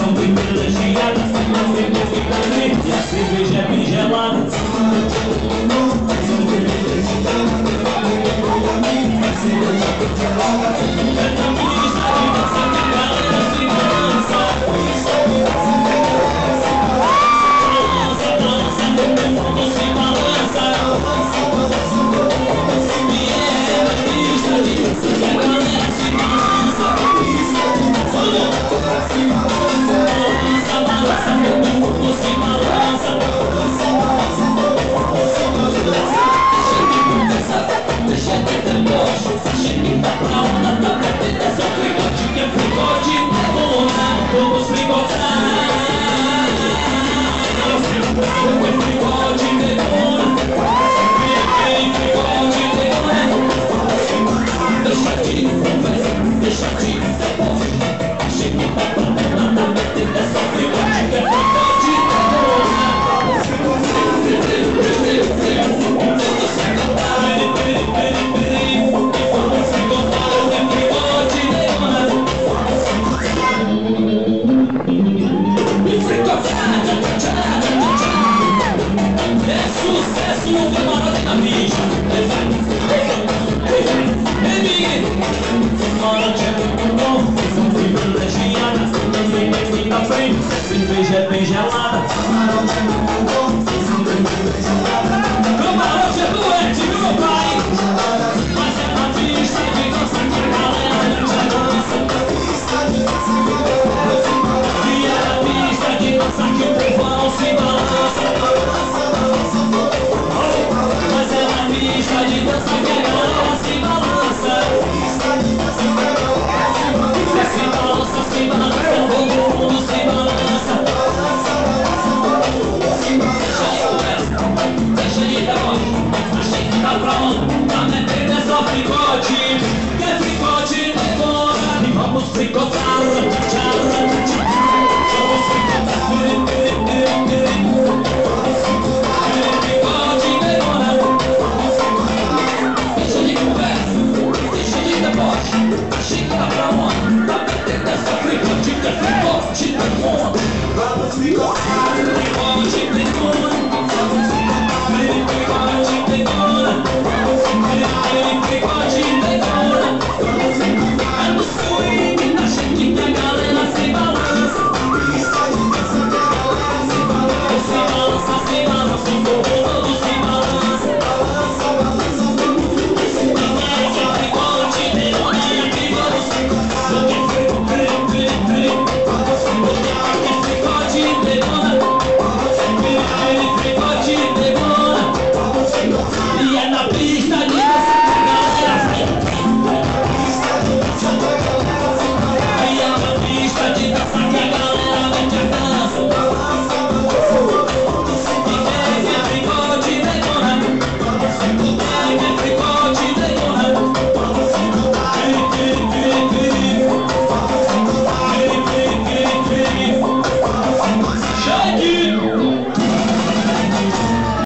são privilegiadas, mas tem que ficar ali e a cerveja é bem gelada. Sucesso no camarote na bicha. Camarote é muito bom, são privilegiadas, também tem que ficar frente, cerveja é bem gelada. Camarote é muito bom, são privilegiadas. Camarote é doente, viu meu pai? Mas é na pista de dança que a galera já dança. E é na pista de dança que o povão se balança. Mas é na pista de dança que a galera se balança. Se balança, todo mundo se balança. Deixa aí, tá bom. Achei que tá pronto. Tá metendo é só fricote. Quer fricote, demora. E vamos fricotar. Vamos fricotar. Fricote, demora. Deixa de conversa. Deixa de deboche. Achei que tá pronto. Tá metendo é só fricote. Quer fricote, demora. Vamos fricotar. Fricote,